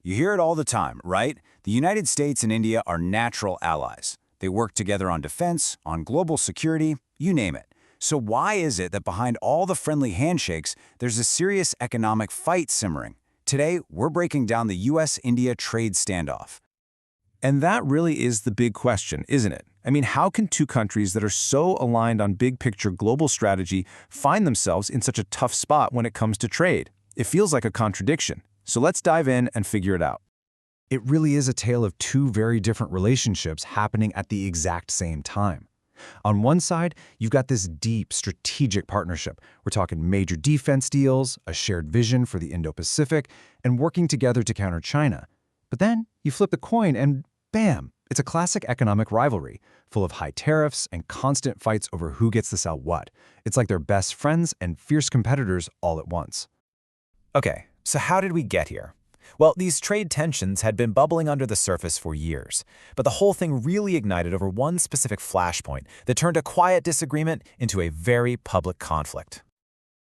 You hear it all the time, right? The United States and India are natural allies. They work together on defense, on global security, you name it. So why is it that behind all the friendly handshakes, there's a serious economic fight simmering? Today, we're breaking down the US-India trade standoff. And that really is the big question, isn't it? I mean, how can two countries that are so aligned on big-picture global strategy find themselves in such a tough spot when it comes to trade? It feels like a contradiction. So let's dive in and figure it out. It really is a tale of two very different relationships happening at the exact same time. On one side, you've got this deep strategic partnership. We're talking major defense deals, a shared vision for the Indo-Pacific, and working together to counter China. But then you flip the coin and bam, it's a classic economic rivalry, full of high tariffs and constant fights over who gets to sell what. It's like they're best friends and fierce competitors all at once. Okay, so how did we get here? Well, these trade tensions had been bubbling under the surface for years, but the whole thing really ignited over one specific flashpoint that turned a quiet disagreement into a very public conflict.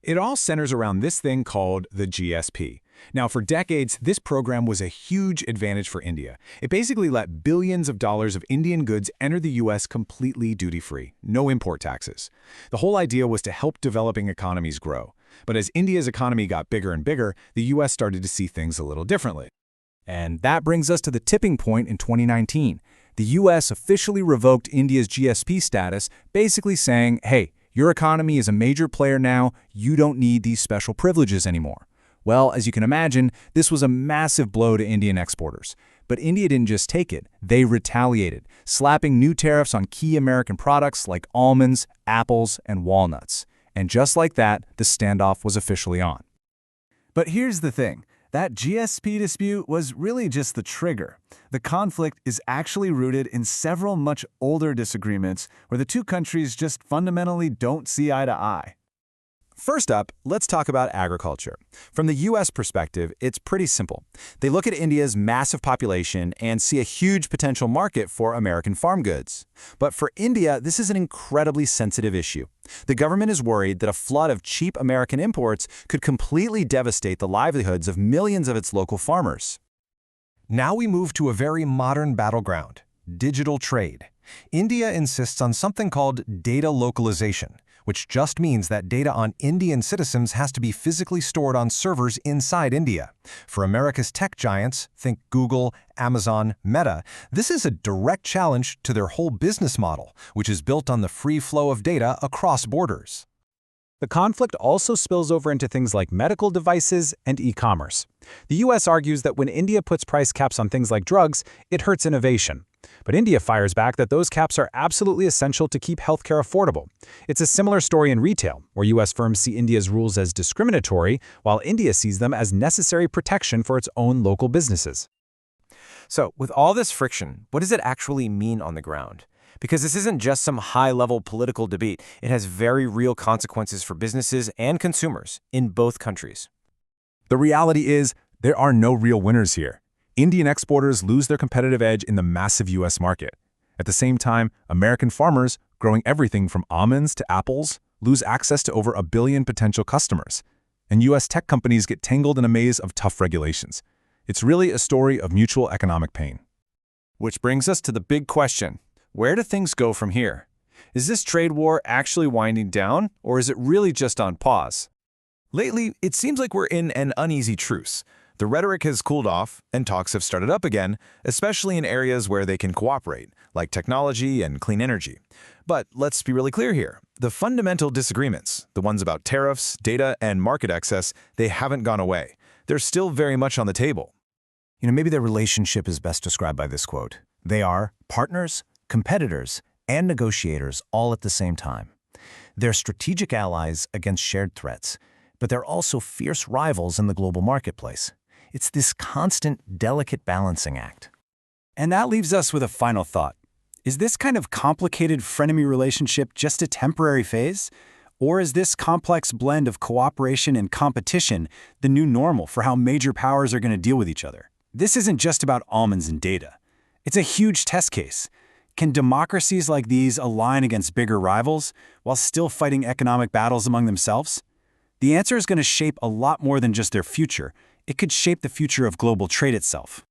It all centers around this thing called the GSP. Now, for decades, this program was a huge advantage for India. It basically let billions of dollars of Indian goods enter the US completely duty-free, no import taxes. The whole idea was to help developing economies grow. But as India's economy got bigger and bigger, the US started to see things a little differently. And that brings us to the tipping point in 2019. The US officially revoked India's GSP status, basically saying, hey, your economy is a major player now, you don't need these special privileges anymore. Well, as you can imagine, this was a massive blow to Indian exporters. But India didn't just take it, they retaliated, slapping new tariffs on key American products like almonds, apples, and walnuts. And just like that, the standoff was officially on. But here's the thing. That GSP dispute was really just the trigger. The conflict is actually rooted in several much older disagreements where the two countries just fundamentally don't see eye to eye. First up, let's talk about agriculture. From the US perspective, it's pretty simple. They look at India's massive population and see a huge potential market for American farm goods. But for India, this is an incredibly sensitive issue. The government is worried that a flood of cheap American imports could completely devastate the livelihoods of millions of its local farmers. Now we move to a very modern battleground, digital trade. India insists on something called data localization, which just means that data on Indian citizens has to be physically stored on servers inside India. For America's tech giants, think Google, Amazon, Meta, this is a direct challenge to their whole business model, which is built on the free flow of data across borders. The conflict also spills over into things like medical devices and e-commerce. The US argues that when India puts price caps on things like drugs, it hurts innovation. But India fires back that those caps are absolutely essential to keep healthcare affordable. It's a similar story in retail, where US firms see India's rules as discriminatory, while India sees them as necessary protection for its own local businesses. So, with all this friction, what does it actually mean on the ground? Because this isn't just some high-level political debate. It has very real consequences for businesses and consumers in both countries. The reality is, there are no real winners here. Indian exporters lose their competitive edge in the massive US market. At the same time, American farmers, growing everything from almonds to apples, lose access to over 1 billion potential customers. And US tech companies get tangled in a maze of tough regulations. It's really a story of mutual economic pain. Which brings us to the big question. Where do things go from here? Is this trade war actually winding down, or is it really just on pause? Lately, it seems like we're in an uneasy truce. The rhetoric has cooled off, and talks have started up again, especially in areas where they can cooperate, like technology and clean energy. But let's be really clear here. The fundamental disagreements, the ones about tariffs, data, and market access, they haven't gone away. They're still very much on the table. Maybe their relationship is best described by this quote. They are partners, competitors, and negotiators all at the same time. They're strategic allies against shared threats, but they're also fierce rivals in the global marketplace. It's this constant, delicate balancing act. And that leaves us with a final thought. Is this kind of complicated frenemy relationship just a temporary phase? Or is this complex blend of cooperation and competition the new normal for how major powers are going to deal with each other? This isn't just about almonds and data. It's a huge test case. Can democracies like these align against bigger rivals while still fighting economic battles among themselves? The answer is going to shape a lot more than just their future. it could shape the future of global trade itself.